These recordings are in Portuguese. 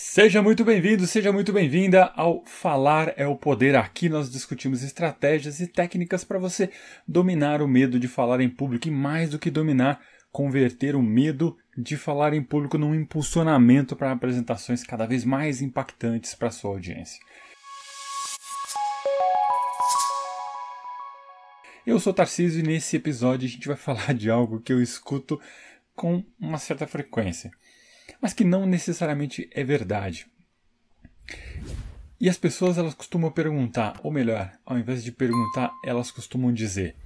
Seja muito bem-vindo, seja muito bem-vinda ao Falar é o Poder. Aqui nós discutimos estratégias e técnicas para você dominar o medo de falar em público e, mais do que dominar, converter o medo de falar em público num impulsionamento para apresentações cada vez mais impactantes para a sua audiência. Eu sou Tarcísio e nesse episódio a gente vai falar de algo que eu escuto com uma certa frequência, mas que não necessariamente é verdade. E as pessoas elas costumam perguntar, ou melhor, ao invés de perguntar, elas costumam dizer: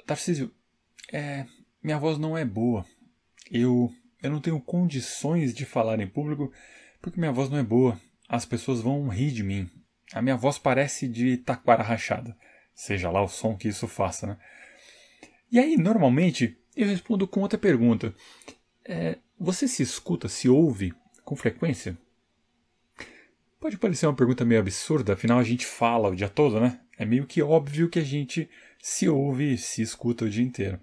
Tarcísio, minha voz não é boa. Eu não tenho condições de falar em público porque minha voz não é boa. As pessoas vão rir de mim. A minha voz parece de taquara rachada. Seja lá o som que isso faça, né? E aí, normalmente, eu respondo com outra pergunta. Você se escuta, se ouve com frequência? Pode parecer uma pergunta meio absurda, afinal a gente fala o dia todo, né? É meio que óbvio que a gente se ouve e se escuta o dia inteiro.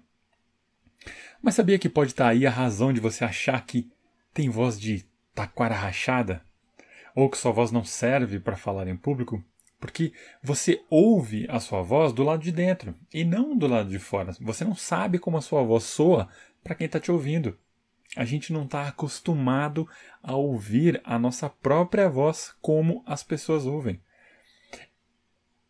Mas sabia que pode estar aí a razão de você achar que tem voz de taquara rachada? Ou que sua voz não serve para falar em público? Porque você ouve a sua voz do lado de dentro e não do lado de fora. Você não sabe como a sua voz soa para quem está te ouvindo. A gente não está acostumado a ouvir a nossa própria voz como as pessoas ouvem.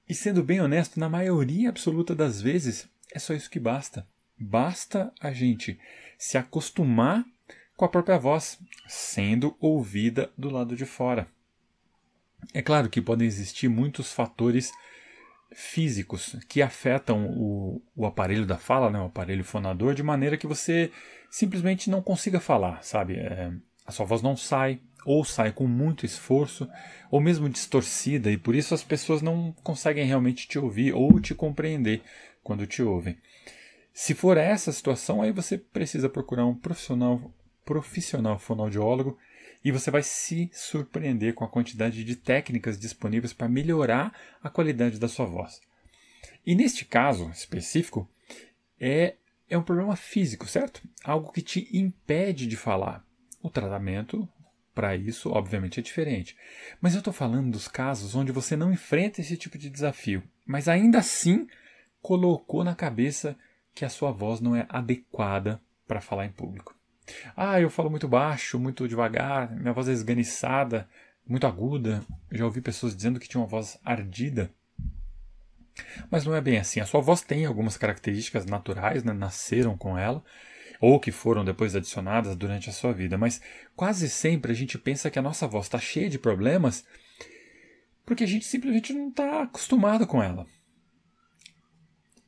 E sendo bem honesto, na maioria absoluta das vezes, é só isso que basta. Basta a gente se acostumar com a própria voz, sendo ouvida do lado de fora. É claro que podem existir muitos fatores físicos que afetam o aparelho da fala, né, o aparelho fonador, de maneira que você simplesmente não consiga falar, sabe? A sua voz não sai, ou sai com muito esforço, ou mesmo distorcida, e por isso as pessoas não conseguem realmente te ouvir ou te compreender quando te ouvem. Se for essa situação, aí você precisa procurar um profissional fonoaudiólogo e você vai se surpreender com a quantidade de técnicas disponíveis para melhorar a qualidade da sua voz. E neste caso específico, é um problema físico, certo? Algo que te impede de falar. O tratamento para isso, obviamente, é diferente. Mas eu estou falando dos casos onde você não enfrenta esse tipo de desafio, mas ainda assim colocou na cabeça que a sua voz não é adequada para falar em público. Eu falo muito baixo, muito devagar, minha voz é esganiçada, muito aguda. Já ouvi pessoas dizendo que tinha uma voz ardida. Mas não é bem assim. A sua voz tem algumas características naturais, né? Nasceram com ela, ou que foram depois adicionadas durante a sua vida. Mas quase sempre a gente pensa que a nossa voz está cheia de problemas porque a gente simplesmente não está acostumado com ela.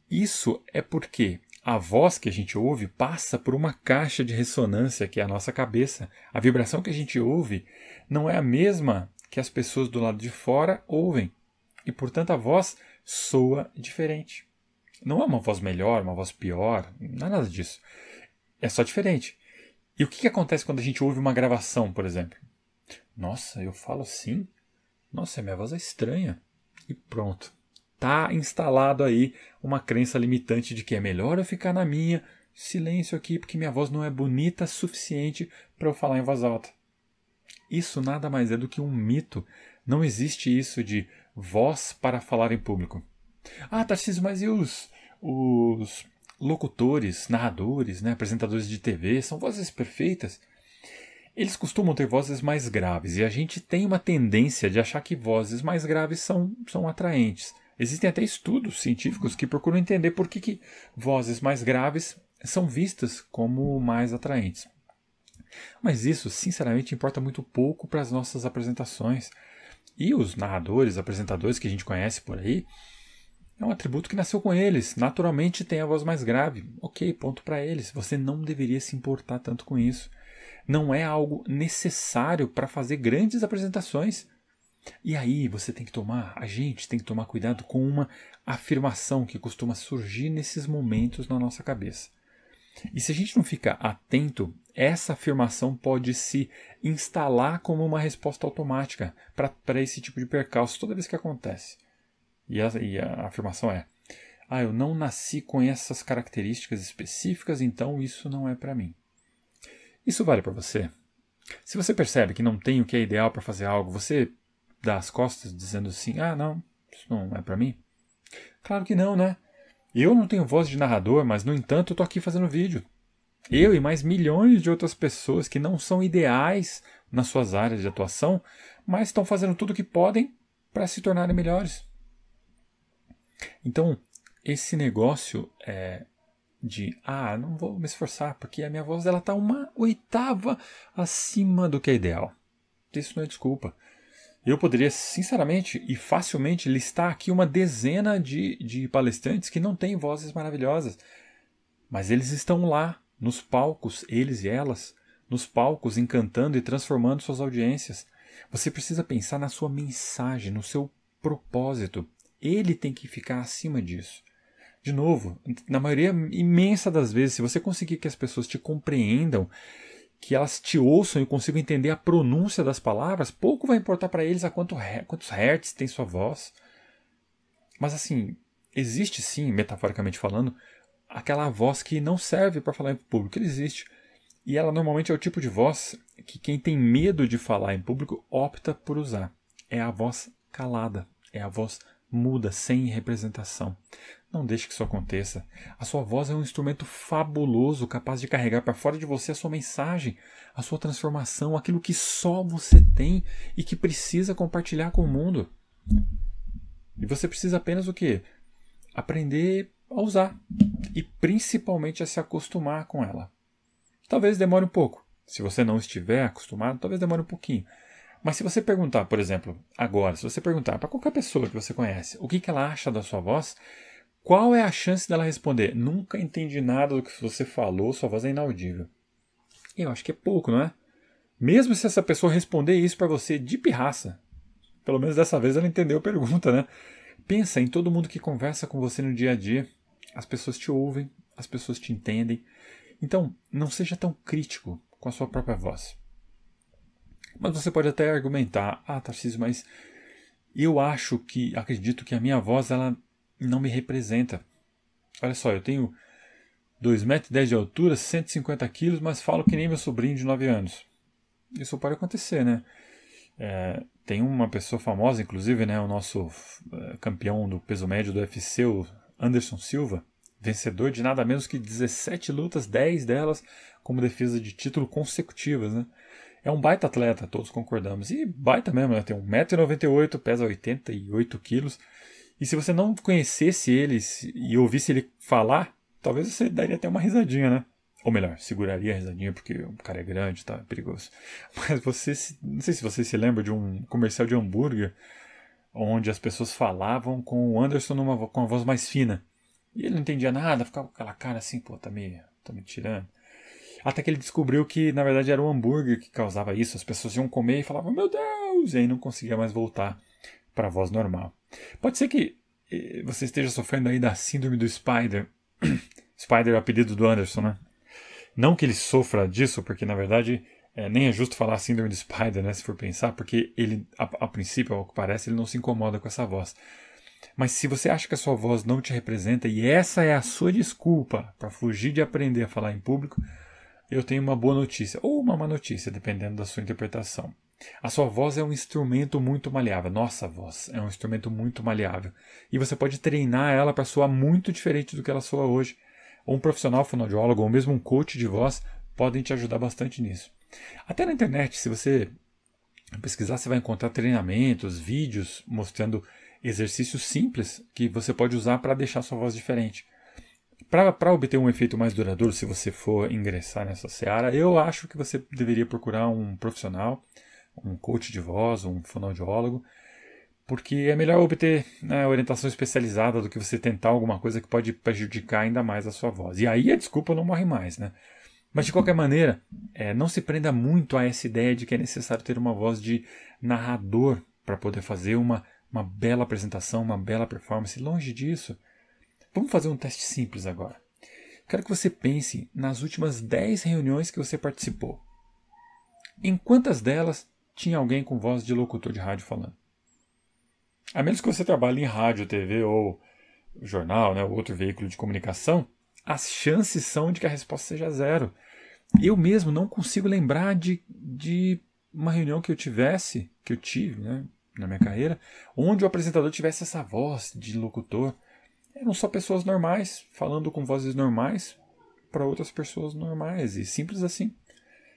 Isso é porque a voz que a gente ouve passa por uma caixa de ressonância que é a nossa cabeça. A vibração que a gente ouve não é a mesma que as pessoas do lado de fora ouvem. E, portanto, a voz soa diferente. Não é uma voz melhor, uma voz pior, não é nada disso. É só diferente. E o que acontece quando a gente ouve uma gravação, por exemplo? Nossa, eu falo assim? Nossa, minha voz é estranha. E pronto. Está instalado aí uma crença limitante de que é melhor eu ficar na minha, silêncio aqui, porque minha voz não é bonita o suficiente para eu falar em voz alta. Isso nada mais é do que um mito. Não existe isso de voz para falar em público. Tarcísio, mas e os locutores, narradores, né, apresentadores de TV, são vozes perfeitas? Eles costumam ter vozes mais graves e a gente tem uma tendência de achar que vozes mais graves são atraentes. Existem até estudos científicos que procuram entender por que vozes mais graves são vistas como mais atraentes. Mas isso, sinceramente, importa muito pouco para as nossas apresentações. E os narradores, apresentadores que a gente conhece por aí, é um atributo que nasceu com eles. Naturalmente tem a voz mais grave. Ok, ponto para eles. Você não deveria se importar tanto com isso. Não é algo necessário para fazer grandes apresentações. E aí a gente tem que tomar cuidado com uma afirmação que costuma surgir nesses momentos na nossa cabeça. E se a gente não ficar atento, essa afirmação pode se instalar como uma resposta automática para esse tipo de percalço toda vez que acontece. E a afirmação é: eu não nasci com essas características específicas, então isso não é para mim. Isso vale para você? Se você percebe que não tem o que é ideal para fazer algo, você dá as costas dizendo assim, ah, não, isso não é para mim? Claro que não, né? Eu não tenho voz de narrador, mas no entanto eu tô aqui fazendo vídeo. Eu e mais milhões de outras pessoas que não são ideais nas suas áreas de atuação, mas estão fazendo tudo o que podem para se tornarem melhores. Então, esse negócio não vou me esforçar, porque a minha voz ela está 1/8 acima do que é ideal. Isso não é desculpa. Eu poderia, sinceramente e facilmente, listar aqui uma dezena de palestrantes que não têm vozes maravilhosas. Mas eles estão lá, nos palcos, eles e elas, nos palcos, encantando e transformando suas audiências. Você precisa pensar na sua mensagem, no seu propósito. Ele tem que ficar acima disso. De novo, na maioria imensa das vezes, se você conseguir que as pessoas te compreendam, que elas te ouçam e consigam entender a pronúncia das palavras, pouco vai importar para eles a quantos hertz tem sua voz. Mas assim, existe sim, metaforicamente falando, aquela voz que não serve para falar em público. Ela existe. E ela normalmente é o tipo de voz que quem tem medo de falar em público opta por usar. É a voz calada, é a voz muda, sem representação. Não deixe que isso aconteça. A sua voz é um instrumento fabuloso, capaz de carregar para fora de você a sua mensagem, a sua transformação, aquilo que só você tem e que precisa compartilhar com o mundo. E você precisa apenas o quê? Aprender a usar e principalmente a se acostumar com ela. Talvez demore um pouco. Se você não estiver acostumado, talvez demore um pouquinho. Mas se você perguntar, por exemplo, agora, se você perguntar para qualquer pessoa que você conhece o que ela acha da sua voz, qual é a chance dela responder? Nunca entendi nada do que você falou, sua voz é inaudível. Eu acho que é pouco, não é? Mesmo se essa pessoa responder isso para você de pirraça, pelo menos dessa vez ela entendeu a pergunta, né? Pensa em todo mundo que conversa com você no dia a dia. As pessoas te ouvem, as pessoas te entendem. Então, não seja tão crítico com a sua própria voz. Mas você pode até argumentar, Tarcísio, mas eu acredito que a minha voz ela não me representa. Olha só, eu tenho 2,10 m de altura, 150 kg, mas falo que nem meu sobrinho de 9 anos. Isso pode acontecer, né? Tem uma pessoa famosa, inclusive, né, o nosso campeão do peso médio do UFC, o Anderson Silva, vencedor de nada menos que 17 lutas, 10 delas como defesa de título consecutivas, né? É um baita atleta, todos concordamos. E baita mesmo, né? Tem 1,98 m, pesa 88 quilos. E se você não conhecesse ele e ouvisse ele falar, talvez você daria até uma risadinha, né? Ou melhor, seguraria a risadinha porque o cara é grande, tá? É perigoso. Mas não sei se você se lembra de um comercial de hambúrguer onde as pessoas falavam com o Anderson com uma voz mais fina. E ele não entendia nada, ficava com aquela cara assim, pô, tá me tirando. Até que ele descobriu que, na verdade, era o hambúrguer que causava isso. As pessoas iam comer e falavam, meu Deus! E aí não conseguia mais voltar para a voz normal. Pode ser que você esteja sofrendo aí da síndrome do Spider. Spider é o apelido do Anderson, né? Não que ele sofra disso, porque, na verdade, nem é justo falar síndrome do Spider, né? Se for pensar, porque ele, a princípio, ao que parece, ele não se incomoda com essa voz. Mas se você acha que a sua voz não te representa e essa é a sua desculpa para fugir de aprender a falar em público, eu tenho uma boa notícia, ou uma má notícia, dependendo da sua interpretação. A sua voz é um instrumento muito maleável. Nossa voz é um instrumento muito maleável. E você pode treinar ela para soar muito diferente do que ela soa hoje. Um profissional fonoaudiólogo ou mesmo um coach de voz podem te ajudar bastante nisso. Até na internet, se você pesquisar, você vai encontrar treinamentos, vídeos mostrando exercícios simples que você pode usar para deixar sua voz diferente. Para obter um efeito mais duradouro, se você for ingressar nessa seara, eu acho que você deveria procurar um profissional, um coach de voz, um fonoaudiólogo, porque é melhor obter orientação especializada do que você tentar alguma coisa que pode prejudicar ainda mais a sua voz. E aí a desculpa não morre mais, né? Mas de qualquer maneira, não se prenda muito a essa ideia de que é necessário ter uma voz de narrador para poder fazer uma bela apresentação, uma bela performance. Longe disso. Vamos fazer um teste simples agora. Quero que você pense nas últimas 10 reuniões que você participou. Em quantas delas tinha alguém com voz de locutor de rádio falando? A menos que você trabalhe em rádio, TV ou jornal, ou outro veículo de comunicação, as chances são de que a resposta seja zero. Eu mesmo não consigo lembrar de uma reunião que eu tive, né, na minha carreira, onde o apresentador tivesse essa voz de locutor. Eram só pessoas normais, falando com vozes normais para outras pessoas normais, e simples assim.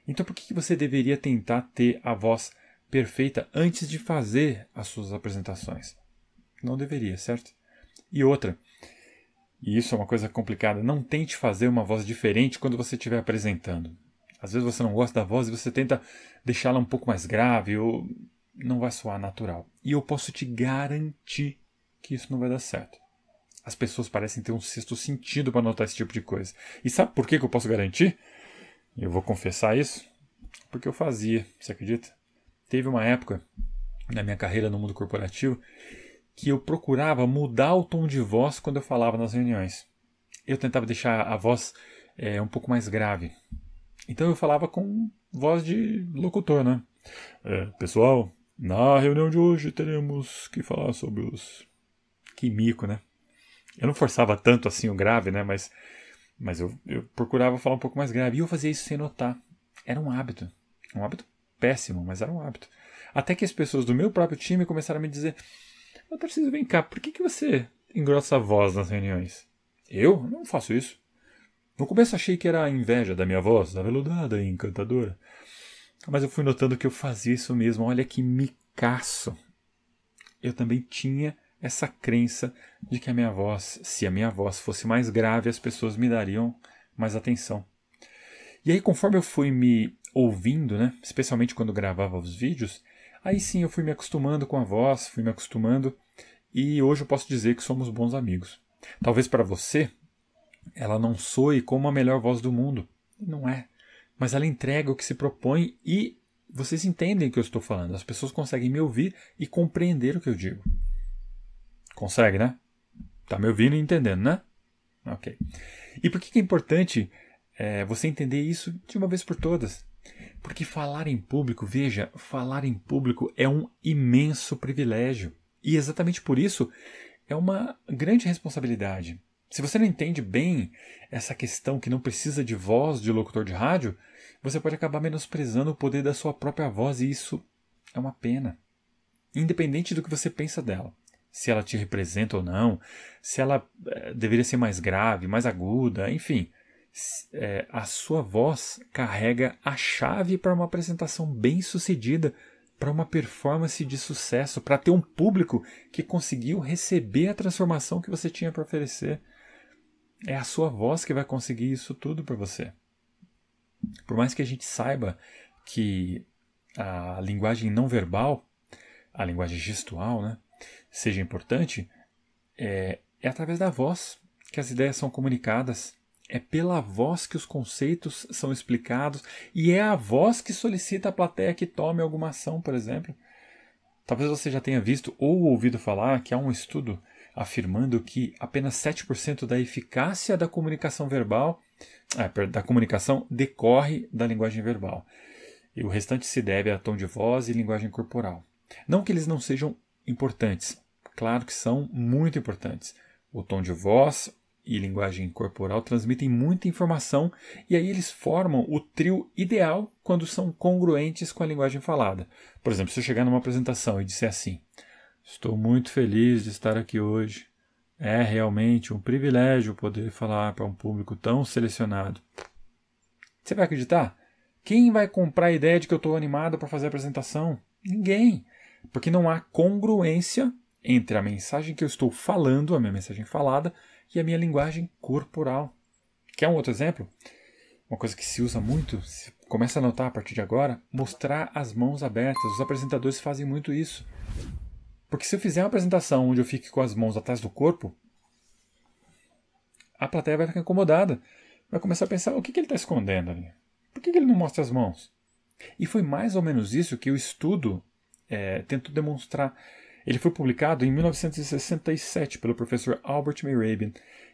Então por que você deveria tentar ter a voz perfeita antes de fazer as suas apresentações? Não deveria, certo? E outra, e isso é uma coisa complicada, não tente fazer uma voz diferente quando você estiver apresentando. Às vezes você não gosta da voz e você tenta deixá-la um pouco mais grave ou não vai soar natural. E eu posso te garantir que isso não vai dar certo. As pessoas parecem ter um sexto sentido para notar esse tipo de coisa. E sabe por que eu posso garantir? Eu vou confessar isso. Porque eu fazia, você acredita? Teve uma época na minha carreira no mundo corporativo que eu procurava mudar o tom de voz quando eu falava nas reuniões. Eu tentava deixar a voz um pouco mais grave. Então eu falava com voz de locutor, né? Pessoal, na reunião de hoje teremos que falar sobre os... Que mico, né? Eu não forçava tanto assim o grave, né? Mas eu procurava falar um pouco mais grave. E eu fazia isso sem notar. Era um hábito. Um hábito péssimo, mas era um hábito. Até que as pessoas do meu próprio time começaram a me dizer: Tarcísio, vem cá, por que você engrossa a voz nas reuniões? Eu não faço isso. No começo achei que era a inveja da minha voz, aveludada e encantadora. Mas eu fui notando que eu fazia isso mesmo. Olha que micaço. Eu também tinha essa crença de que se a minha voz fosse mais grave, as pessoas me dariam mais atenção. E aí, conforme eu fui me ouvindo, né, especialmente quando gravava os vídeos, aí sim eu fui me acostumando com a voz, fui me acostumando, e hoje eu posso dizer que somos bons amigos. Talvez para você ela não soe como a melhor voz do mundo. Não é. Mas ela entrega o que se propõe e vocês entendem o que eu estou falando. As pessoas conseguem me ouvir e compreender o que eu digo. Consegue, né? Tá me ouvindo e entendendo, né? Ok. E por que é importante você entender isso de uma vez por todas? Porque falar em público, veja, falar em público é um imenso privilégio. E exatamente por isso é uma grande responsabilidade. Se você não entende bem essa questão que não precisa de voz de locutor de rádio, você pode acabar menosprezando o poder da sua própria voz e isso é uma pena. Independente do que você pensa dela. Se ela te representa ou não, se ela deveria ser mais grave, mais aguda, enfim. A sua voz carrega a chave para uma apresentação bem sucedida, para uma performance de sucesso, para ter um público que conseguiu receber a transformação que você tinha para oferecer. É a sua voz que vai conseguir isso tudo para você. Por mais que a gente saiba que a linguagem não verbal, a linguagem gestual, né, seja importante, é através da voz que as ideias são comunicadas. É pela voz que os conceitos são explicados e é a voz que solicita a plateia que tome alguma ação, por exemplo. Talvez você já tenha visto ou ouvido falar que há um estudo afirmando que apenas 7% da eficácia da comunicação verbal, da comunicação, decorre da linguagem verbal. E o restante se deve a tom de voz e linguagem corporal. Não que eles não sejam importantes. Claro que são muito importantes. O tom de voz e linguagem corporal transmitem muita informação e aí eles formam o trio ideal quando são congruentes com a linguagem falada. Por exemplo, se eu chegar numa apresentação e disser assim: estou muito feliz de estar aqui hoje. É realmente um privilégio poder falar para um público tão selecionado. Você vai acreditar? Quem vai comprar a ideia de que eu estou animado para fazer a apresentação? Ninguém. Porque não há congruência entre a mensagem que eu estou falando, a minha mensagem falada, e a minha linguagem corporal. Quer um outro exemplo? Uma coisa que se usa muito, se começa a notar a partir de agora, mostrar as mãos abertas. Os apresentadores fazem muito isso. Porque se eu fizer uma apresentação onde eu fique com as mãos atrás do corpo, a plateia vai ficar incomodada. Vai começar a pensar: o que ele está escondendo ali? Por que ele não mostra as mãos? E foi mais ou menos isso que o estudo tentou demonstrar. Ele foi publicado em 1967 pelo professor Albert Mehrabian.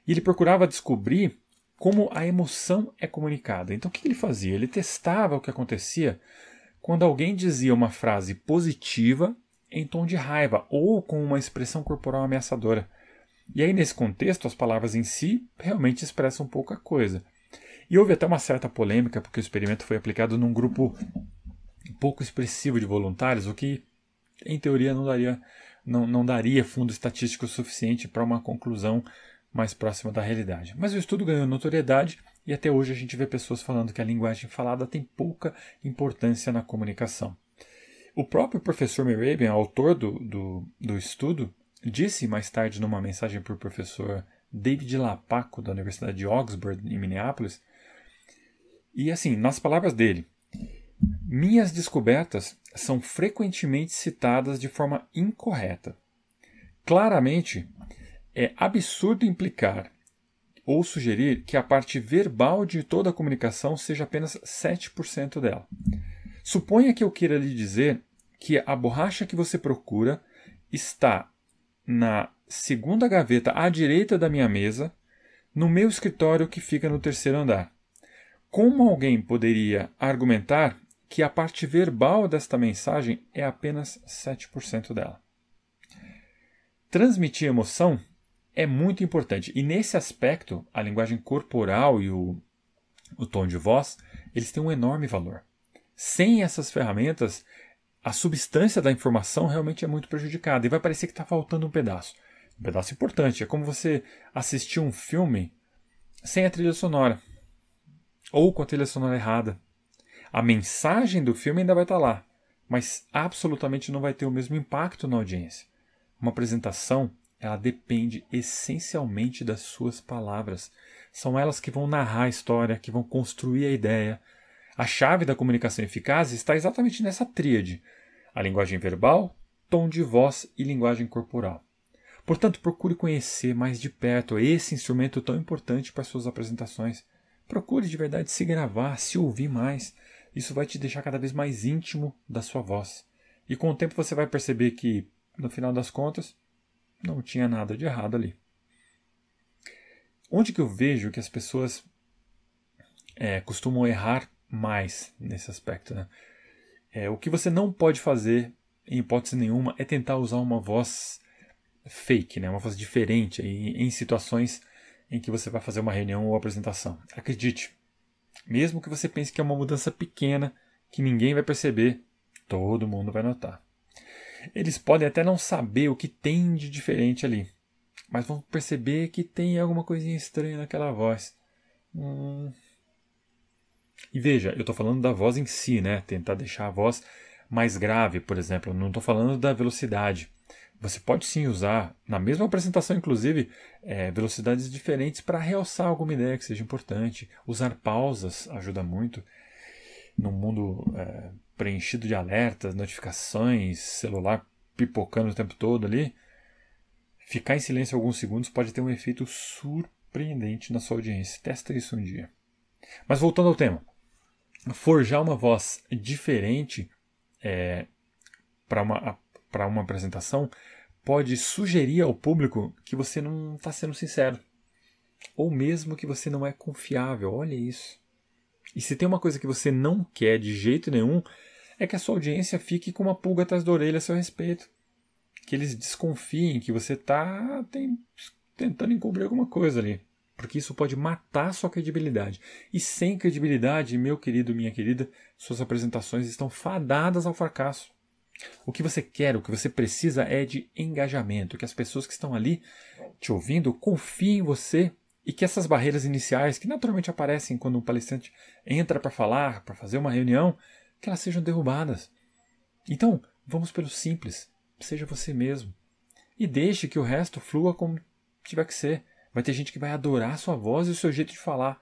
E ele procurava descobrir como a emoção é comunicada. Então o que ele fazia? Ele testava o que acontecia quando alguém dizia uma frase positiva em tom de raiva ou com uma expressão corporal ameaçadora. E aí, nesse contexto, as palavras em si realmente expressam pouca coisa. E houve até uma certa polêmica, porque o experimento foi aplicado num grupo pouco expressivo de voluntários, o que, em teoria, não daria fundo estatístico suficiente para uma conclusão mais próxima da realidade. Mas o estudo ganhou notoriedade e até hoje a gente vê pessoas falando que a linguagem falada tem pouca importância na comunicação. O próprio professor Mehrabian, autor do estudo, disse mais tarde numa mensagem para o professor David Lapaco, da Universidade de Oxford, em Minneapolis, e assim, nas palavras dele, minhas descobertas são frequentemente citadas de forma incorreta. Claramente, é absurdo implicar ou sugerir que a parte verbal de toda a comunicação seja apenas 7% dela. Suponha que eu queira lhe dizer que a borracha que você procura está na segunda gaveta à direita da minha mesa, no meu escritório que fica no terceiro andar. Como alguém poderia argumentar que a parte verbal desta mensagem é apenas 7% dela? Transmitir emoção é muito importante. E nesse aspecto, a linguagem corporal e o tom de voz, eles têm um enorme valor. Sem essas ferramentas, a substância da informação realmente é muito prejudicada e vai parecer que está faltando um pedaço. Um pedaço importante. É como você assistir um filme sem a trilha sonora. Ou com a trilha sonora errada. A mensagem do filme ainda vai estar lá, mas absolutamente não vai ter o mesmo impacto na audiência. Uma apresentação, ela depende essencialmente das suas palavras. São elas que vão narrar a história, que vão construir a ideia. A chave da comunicação eficaz está exatamente nessa tríade: a linguagem verbal, tom de voz e linguagem corporal. Portanto, procure conhecer mais de perto esse instrumento tão importante para suas apresentações. Procure de verdade se gravar, se ouvir mais. Isso vai te deixar cada vez mais íntimo da sua voz. E com o tempo você vai perceber que, no final das contas, não tinha nada de errado ali. Onde que eu vejo que as pessoas costumam errar mais nesse aspecto, né? O que você não pode fazer, em hipótese nenhuma, é tentar usar uma voz fake, né? Uma voz diferente em situações em que você vai fazer uma reunião ou apresentação. Acredite, mesmo que você pense que é uma mudança pequena, que ninguém vai perceber, todo mundo vai notar. Eles podem até não saber o que tem de diferente ali, mas vão perceber que tem alguma coisinha estranha naquela voz. E veja, eu estou falando da voz em si, né? Tentar deixar a voz mais grave, por exemplo. Não estou falando da velocidade. Você pode sim usar, na mesma apresentação inclusive, velocidades diferentes para realçar alguma ideia que seja importante. Usar pausas ajuda muito. Num mundo preenchido de alertas, notificações, celular pipocando o tempo todo ali, ficar em silêncio alguns segundos pode ter um efeito surpreendente na sua audiência. Testa isso um dia. Mas voltando ao tema, forjar uma voz diferente para uma apresentação pode sugerir ao público que você não está sendo sincero, ou mesmo que você não é confiável. Olha isso. E se tem uma coisa que você não quer de jeito nenhum, é que a sua audiência fique com uma pulga atrás da orelha a seu respeito. Que eles desconfiem que você está tentando encobrir alguma coisa ali. Porque isso pode matar a sua credibilidade. E sem credibilidade, meu querido, minha querida, suas apresentações estão fadadas ao fracasso. O que você quer, o que você precisa é de engajamento. Que as pessoas que estão ali te ouvindo confiem em você. E que essas barreiras iniciais, que naturalmente aparecem quando um palestrante entra para falar, para fazer uma reunião, que elas sejam derrubadas. Então, vamos pelo simples. Seja você mesmo. E deixe que o resto flua como tiver que ser. Vai ter gente que vai adorar a sua voz e o seu jeito de falar.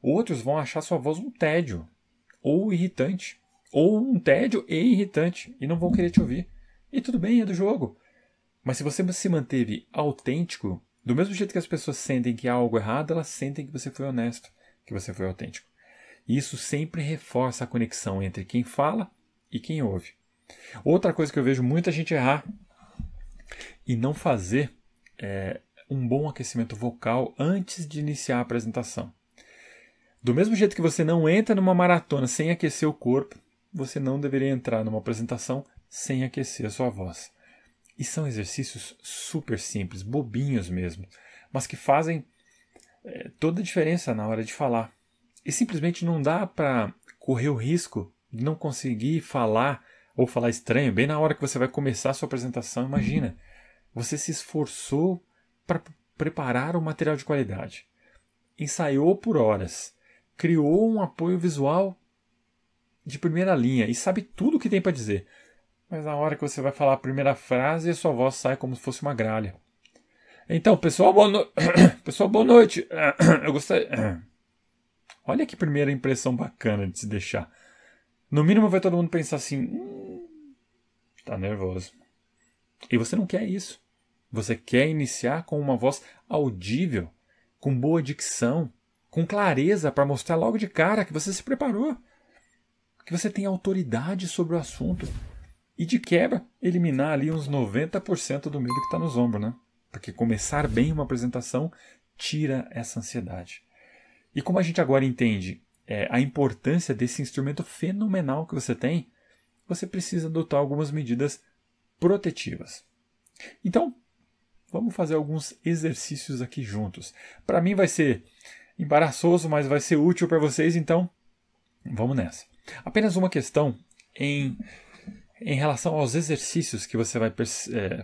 Outros vão achar sua voz um tédio. Ou irritante. Ou um tédio e irritante. E não vão querer te ouvir. E tudo bem, é do jogo. Mas se você se manteve autêntico, do mesmo jeito que as pessoas sentem que há algo errado, elas sentem que você foi honesto, que você foi autêntico. E isso sempre reforça a conexão entre quem fala e quem ouve. Outra coisa que eu vejo muita gente errar e não fazer um bom aquecimento vocal antes de iniciar a apresentação. Do mesmo jeito que você não entra numa maratona sem aquecer o corpo, você não deveria entrar numa apresentação sem aquecer a sua voz. E são exercícios super simples, bobinhos mesmo, mas que fazem toda a diferença na hora de falar. E simplesmente não dá para correr o risco de não conseguir falar ou falar estranho bem na hora que você vai começar a sua apresentação. Imagina, você se esforçou para preparar um material de qualidade, ensaiou por horas, criou um apoio visual de primeira linha e sabe tudo o que tem para dizer. Mas na hora que você vai falar a primeira frase, a sua voz sai como se fosse uma gralha. Então, pessoal, pessoal, boa noite. Eu gostaria... Olha que primeira impressão bacana de se deixar. No mínimo vai todo mundo pensar assim, tá nervoso. E você não quer isso. Você quer iniciar com uma voz audível, com boa dicção, com clareza para mostrar logo de cara que você se preparou, que você tem autoridade sobre o assunto. E de quebra, eliminar ali uns 90% do medo que está nos ombros, né? Porque começar bem uma apresentação tira essa ansiedade. E como a gente agora entende a importância desse instrumento fenomenal que você tem, você precisa adotar algumas medidas protetivas. Então, vamos fazer alguns exercícios aqui juntos. Para mim vai ser embaraçoso, mas vai ser útil para vocês, então vamos nessa. Apenas uma questão em relação aos exercícios que você vai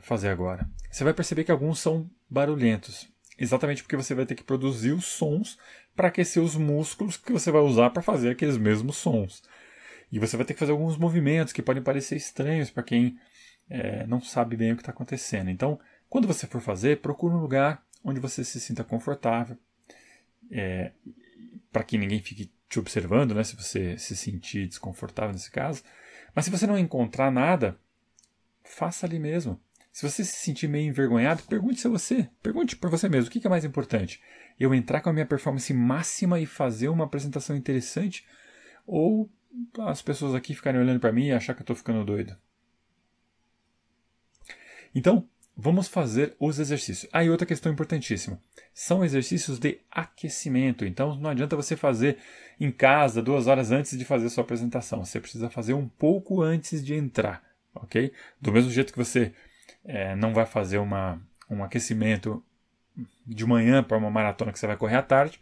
fazer agora. Você vai perceber que alguns são barulhentos, exatamente porque você vai ter que produzir os sons para aquecer os músculos que você vai usar para fazer aqueles mesmos sons. E você vai ter que fazer alguns movimentos que podem parecer estranhos para quem não sabe bem o que está acontecendo. Então, quando você for fazer, procure um lugar onde você se sinta confortável, para que ninguém fique te observando, né, se você se sentir desconfortável nesse caso. Mas se você não encontrar nada, faça ali mesmo. Se você se sentir meio envergonhado, pergunte para você mesmo, o que é mais importante? Eu entrar com a minha performance máxima e fazer uma apresentação interessante, ou as pessoas aqui ficarem olhando para mim e achar que eu estou ficando doido? Então, vamos fazer os exercícios. E outra questão importantíssima. São exercícios de aquecimento. Então, não adianta você fazer em casa 2 horas antes de fazer a sua apresentação. Você precisa fazer um pouco antes de entrar. Ok? Do mesmo jeito que você não vai fazer um aquecimento de manhã para uma maratona que você vai correr à tarde,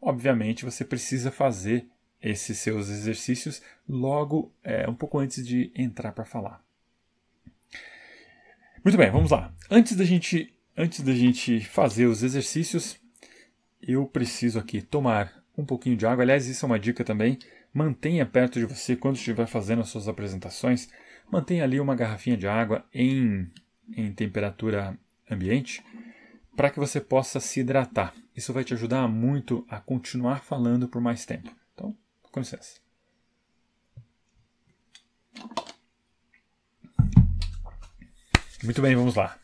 obviamente você precisa fazer esses seus exercícios logo um pouco antes de entrar para falar. Muito bem, vamos lá. Antes da gente fazer os exercícios, eu preciso aqui tomar um pouquinho de água. Aliás, isso é uma dica também. Mantenha perto de você, quando estiver fazendo as suas apresentações, mantenha ali uma garrafinha de água em temperatura ambiente, para que você possa se hidratar. Isso vai te ajudar muito a continuar falando por mais tempo. Então, com licença. Muito bem, vamos lá.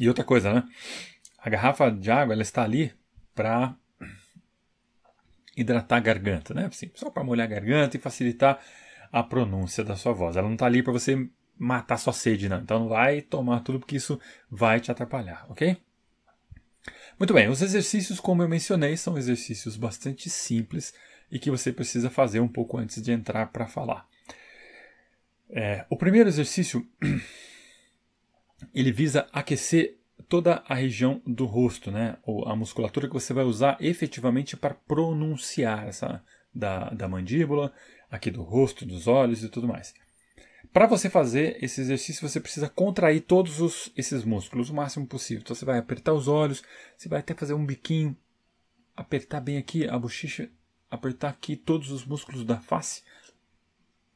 E outra coisa, né? A garrafa de água ela está ali para hidratar a garganta, né? Assim, só para molhar a garganta e facilitar a pronúncia da sua voz. Ela não está ali para você matar sua sede, não. Então não vai tomar tudo porque isso vai te atrapalhar, ok? Muito bem, os exercícios, como eu mencionei, são exercícios bastante simples e que você precisa fazer um pouco antes de entrar para falar. O primeiro exercício ele visa aquecer toda a região do rosto, né? Ou a musculatura que você vai usar efetivamente para pronunciar da mandíbula, aqui do rosto, dos olhos e tudo mais. Para você fazer esse exercício, você precisa contrair todos esses músculos o máximo possível. Então você vai apertar os olhos, você vai até fazer um biquinho, apertar bem aqui a bochecha, apertar aqui todos os músculos da face,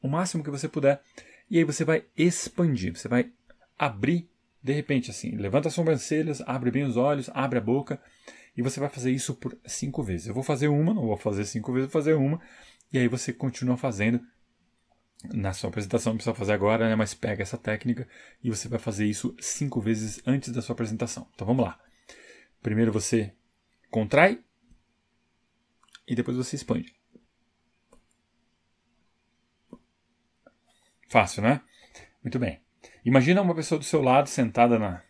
o máximo que você puder. E aí você vai expandir, você vai abrir, de repente assim, levanta as sobrancelhas, abre bem os olhos, abre a boca, e você vai fazer isso por 5 vezes. Eu vou fazer uma, não vou fazer 5 vezes, vou fazer uma, e aí você continua fazendo. Na sua apresentação não precisa fazer agora, né? Mas pega essa técnica e você vai fazer isso 5 vezes antes da sua apresentação. Então vamos lá. Primeiro você contrai e depois você expande. Fácil, né? Muito bem. Imagina uma pessoa do seu lado sentada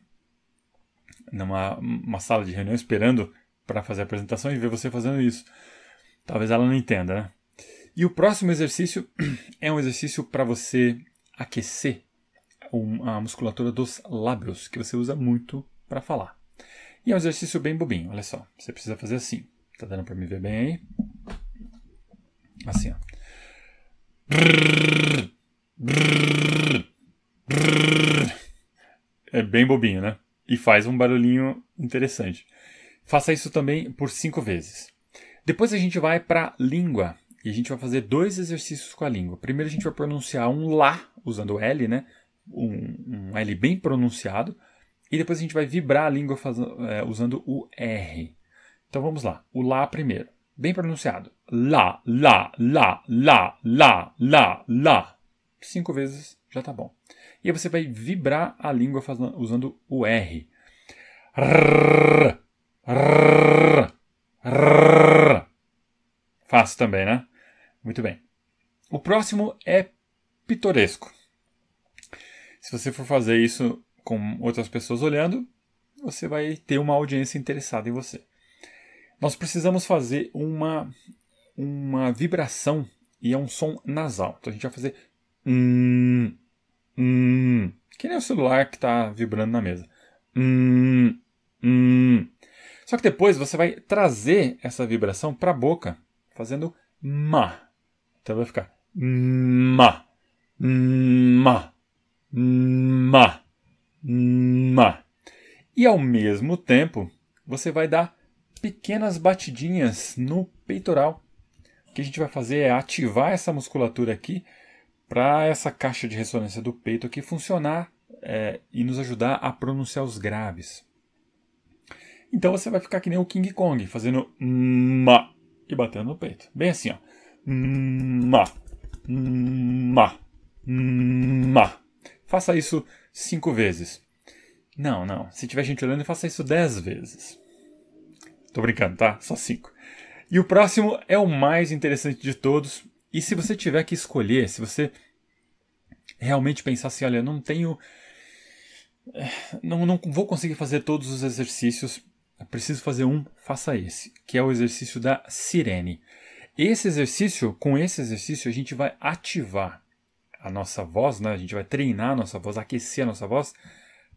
numa sala de reunião esperando para fazer a apresentação e ver você fazendo isso. Talvez ela não entenda, né? E o próximo exercício é um exercício para você aquecer a musculatura dos lábios, que você usa muito para falar. E é um exercício bem bobinho, olha só. Você precisa fazer assim. Tá dando para me ver bem aí? Assim, ó. É bem bobinho, né? E faz um barulhinho interessante. Faça isso também por 5 vezes. Depois a gente vai para a língua. E a gente vai fazer 2 exercícios com a língua. Primeiro a gente vai pronunciar um lá, usando o L, né? Um L bem pronunciado. E depois a gente vai vibrar a língua usando o R. Então vamos lá. O lá primeiro. Bem pronunciado. Lá, lá, lá, lá, lá, lá, lá. 5 vezes já tá bom. E aí você vai vibrar a língua usando o R. Rrr, rrr, rrr. Fácil também, né? Muito bem. O próximo é pitoresco. Se você for fazer isso com outras pessoas olhando, você vai ter uma audiência interessada em você. Nós precisamos fazer uma vibração e é um som nasal. Então a gente vai fazer que nem o celular que está vibrando na mesa. Só que depois você vai trazer essa vibração para a boca, fazendo ma. Então vai ficar ma, ma, ma, ma. E ao mesmo tempo, você vai dar pequenas batidinhas no peitoral. O que a gente vai fazer é ativar essa musculatura aqui para essa caixa de ressonância do peito aqui funcionar e nos ajudar a pronunciar os graves. Então você vai ficar que nem o King Kong, fazendo ma e batendo no peito. Bem assim, ó. Ma, ma, ma. Faça isso 5 vezes. Não. Se tiver gente olhando, faça isso 10 vezes. Tô brincando, tá? Só 5. E o próximo é o mais interessante de todos. E se você tiver que escolher, se você realmente pensar assim, olha, não vou conseguir fazer todos os exercícios, eu preciso fazer faça esse, que é o exercício da sirene. Com esse exercício, a gente vai ativar a nossa voz, né? A gente vai treinar a nossa voz, aquecer a nossa voz,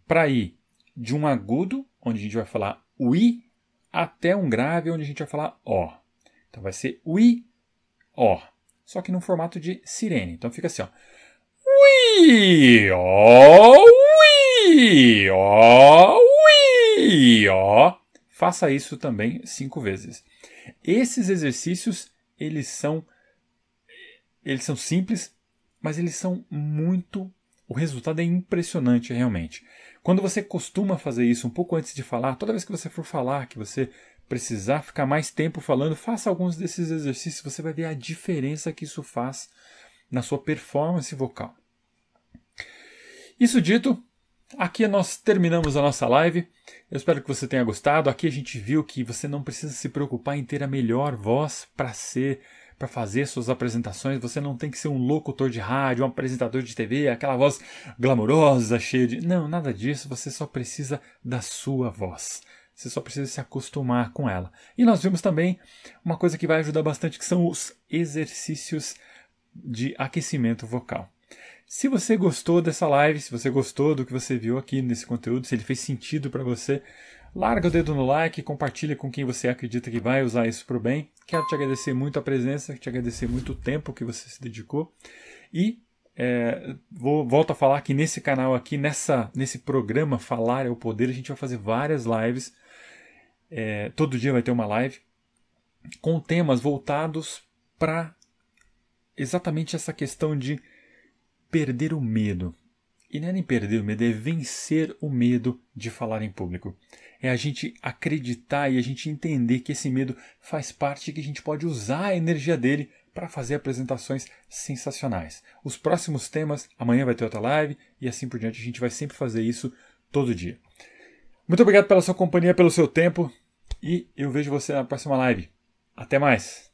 para ir de um agudo, onde a gente vai falar o I, até um grave, onde a gente vai falar ó. Então vai ser o I, ó. Só que no formato de sirene. Então fica assim, ó. Ui, ó, ui, ó, ui, ó. Faça isso também 5 vezes. Esses exercícios, eles são simples, mas eles são muito... O resultado é impressionante, realmente. Quando você costuma fazer isso um pouco antes de falar, toda vez que você for falar, que você precisar ficar mais tempo falando, faça alguns desses exercícios, você vai ver a diferença que isso faz na sua performance vocal. Isso dito, aqui nós terminamos a nossa live. Eu espero que você tenha gostado. Aqui a gente viu que você não precisa se preocupar em ter a melhor voz para fazer suas apresentações. Você não tem que ser um locutor de rádio, um apresentador de TV, aquela voz glamourosa, cheia de... Não, nada disso. Você só precisa da sua voz. Você só precisa se acostumar com ela. E nós vimos também uma coisa que vai ajudar bastante, que são os exercícios de aquecimento vocal. Se você gostou dessa live, se você gostou do que você viu aqui nesse conteúdo, se ele fez sentido para você, larga o dedo no like, compartilha com quem você acredita que vai usar isso para o bem. Quero te agradecer muito a presença, te agradecer muito o tempo que você se dedicou. E volto a falar que nesse canal aqui, nesse programa Falar é o Poder, a gente vai fazer várias lives. Todo dia vai ter uma live com temas voltados para exatamente essa questão de perder o medo. E não é nem perder o medo, é vencer o medo de falar em público. É a gente acreditar e a gente entender que esse medo faz parte e que a gente pode usar a energia dele para fazer apresentações sensacionais. Os próximos temas, amanhã vai ter outra live e assim por diante. A gente vai sempre fazer isso todo dia. Muito obrigado pela sua companhia, pelo seu tempo e eu vejo você na próxima live. Até mais!